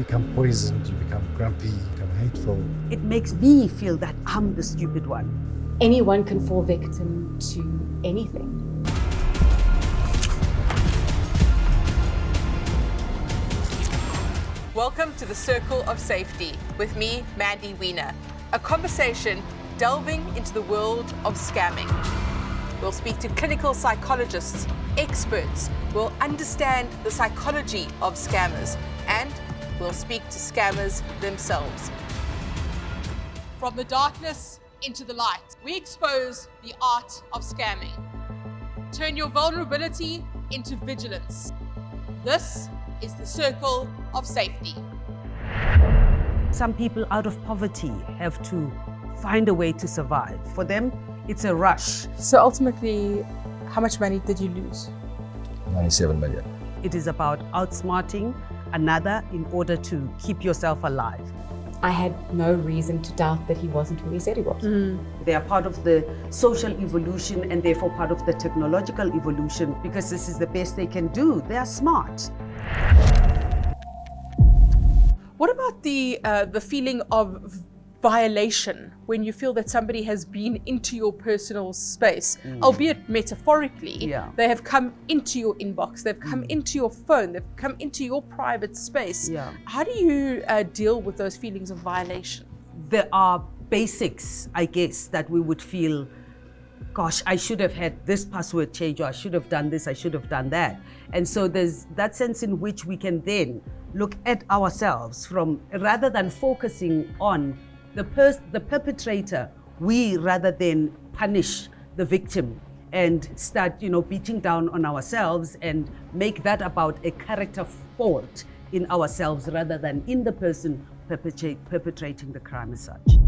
become poisoned, you become grumpy, you become hateful. It makes me feel that I'm the stupid one. Anyone can fall victim to anything. Welcome to the Circle of Safety with me, Mandy Wiener, a conversation delving into the world of scamming. We'll speak to clinical psychologists, experts, we'll understand the psychology of scammers, and we'll speak to scammers themselves. From the darkness into the light, we expose the art of scamming. Turn your vulnerability into vigilance. This is the Circle of Safety. Some people out of poverty have to find a way to survive. For them, it's a rush. So ultimately, how much money did you lose? 97 million. It is about outsmarting another in order to keep yourself alive. I had no reason to doubt that he wasn't who he said he was. They are part of the social evolution and therefore part of the technological evolution because this is the best they can do. They are smart. What about the feeling of violation when you feel that somebody has been into your personal space, albeit metaphorically? Yeah. They have come into your inbox, they've come into your phone, they've come into your private space. Yeah. How do you deal with those feelings of violation? There are basics, I guess, that we would feel, gosh, I should have had this password change, or I should have done this, I should have done that. And so there's that sense in which we can then look at ourselves from, rather than focusing on the perpetrator, we rather than punish the victim and start, beating down on ourselves and make that about a character fault in ourselves rather than in the person perpetrating the crime as such.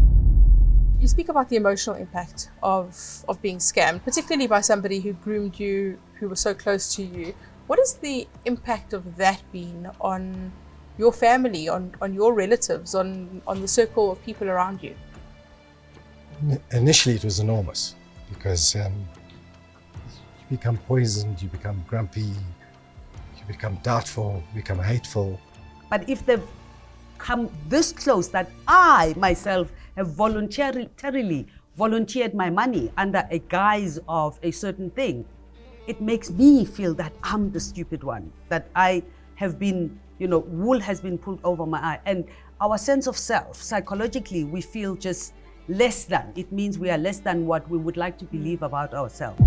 You speak about the emotional impact of being scammed, particularly by somebody who groomed you, who was so close to you. What has the impact of that been on your family, on your relatives, on the circle of people around you? Initially, it was enormous because you become poisoned, you become grumpy, you become doubtful, you become hateful. But if they've come this close that I myself have voluntarily volunteered my money under a guise of a certain thing, it makes me feel that I'm the stupid one, that I have been, wool has been pulled over my eye. And our sense of self, psychologically, we feel just less than. It means we are less than what we would like to believe about ourselves.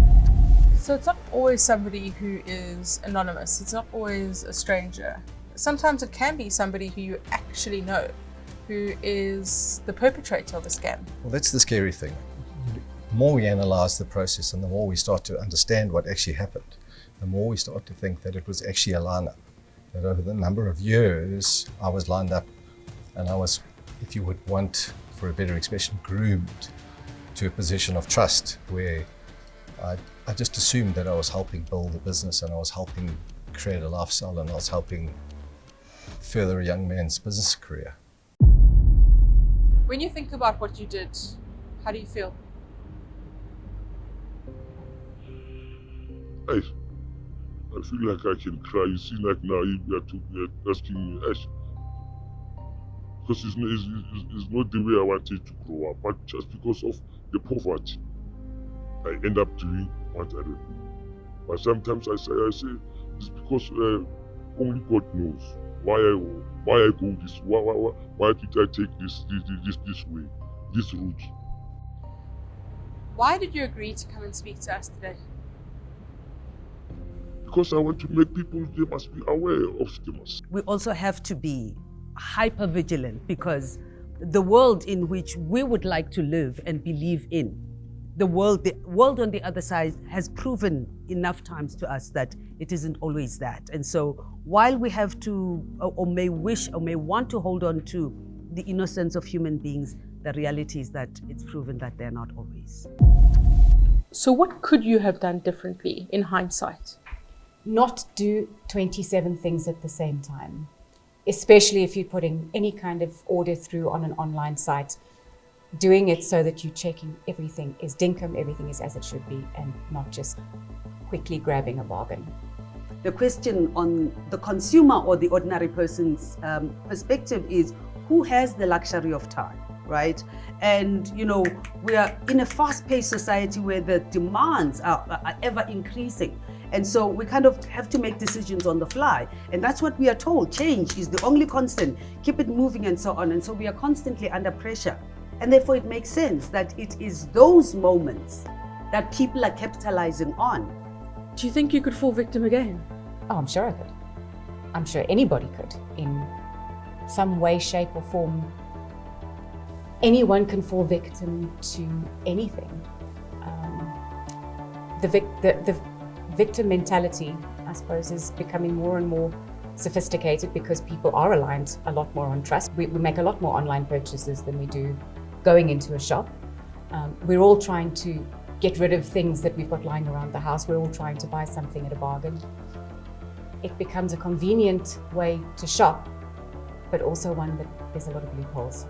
So it's not always somebody who is anonymous. It's not always a stranger. Sometimes it can be somebody who you actually know, who is the perpetrator of a scam. Well, that's the scary thing. The more we analyze the process and the more we start to understand what actually happened, the more we start to think that it was actually a lineup. That over the number of years, I was lined up and I was, if you would want, for a better expression, groomed to a position of trust where I just assumed that I was helping build a business and I was helping create a lifestyle and I was helping further a young man's business career. When you think about what you did, how do you feel? I feel like I can cry. You see, like now you're asking me, Ash, because it's not the way I wanted to grow up, but just because of the poverty, I end up doing what I don't do. But sometimes I say it's because only God knows why I go this. Why did I take this way, this route? Why did you agree to come and speak to us today? Because I want to make people, they must be aware of scammers. We also have to be hyper vigilant because the world in which we would like to live and believe in, the world on the other side has proven enough times to us that it isn't always that. And so while we have to, or may wish, or may want to hold on to the innocence of human beings, the reality is that it's proven that they're not always. So what could you have done differently in hindsight? Not do 27 things at the same time, especially if you're putting any kind of order through on an online site. Doing it so that you're checking everything is dinkum, everything is as it should be, and not just quickly grabbing a bargain. The question on the consumer or the ordinary person's perspective is, who has the luxury of time, right? And, we are in a fast-paced society where the demands are ever increasing. And so we kind of have to make decisions on the fly. And that's what we are told. Change is the only constant. Keep it moving and so on. And so we are constantly under pressure. And therefore it makes sense that it is those moments that people are capitalizing on. Do you think you could fall victim again? Oh, I'm sure I could. I'm sure anybody could in some way, shape or form. Anyone can fall victim to anything. The victim mentality, I suppose, is becoming more and more sophisticated because people are reliant a lot more on trust. We make a lot more online purchases than we do going into a shop. We're all trying to get rid of things that we've got lying around the house. We're all trying to buy something at a bargain. It becomes a convenient way to shop, but also one that there's a lot of loopholes.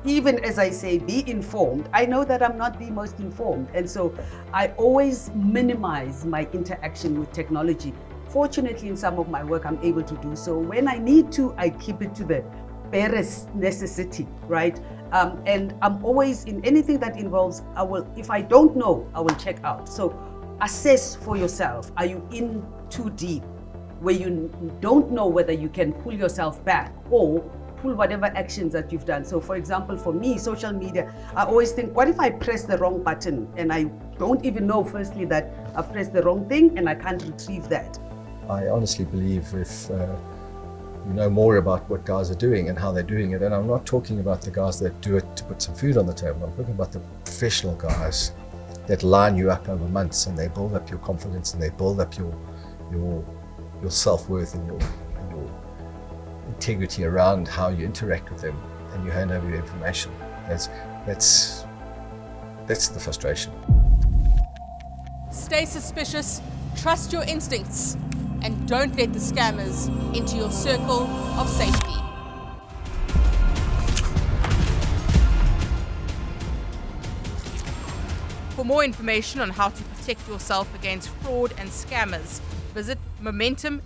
Even as I say, be informed, I know that I'm not the most informed. And so I always minimize my interaction with technology. Fortunately, in some of my work, I'm able to do so. When I need to, I keep it to the barest necessity, right? And I'm always, in anything that involves, if I don't know, I will check out. So assess for yourself. Are you in too deep where you don't know whether you can pull yourself back or pull whatever actions that you've done? So for example, for me, social media, I always think, what if I press the wrong button and I don't even know firstly that I've pressed the wrong thing and I can't retrieve that? I honestly believe if you know more about what guys are doing and how they're doing it, and I'm not talking about the guys that do it to put some food on the table, I'm talking about the professional guys that line you up over months and they build up your confidence and they build up your self-worth and your integrity around how you interact with them and you hand over your information. That's the frustration. Stay suspicious, trust your instincts, and don't let the scammers into your circle of safety. For more information on how to protect yourself against fraud and scammers, visit momentum.co.za.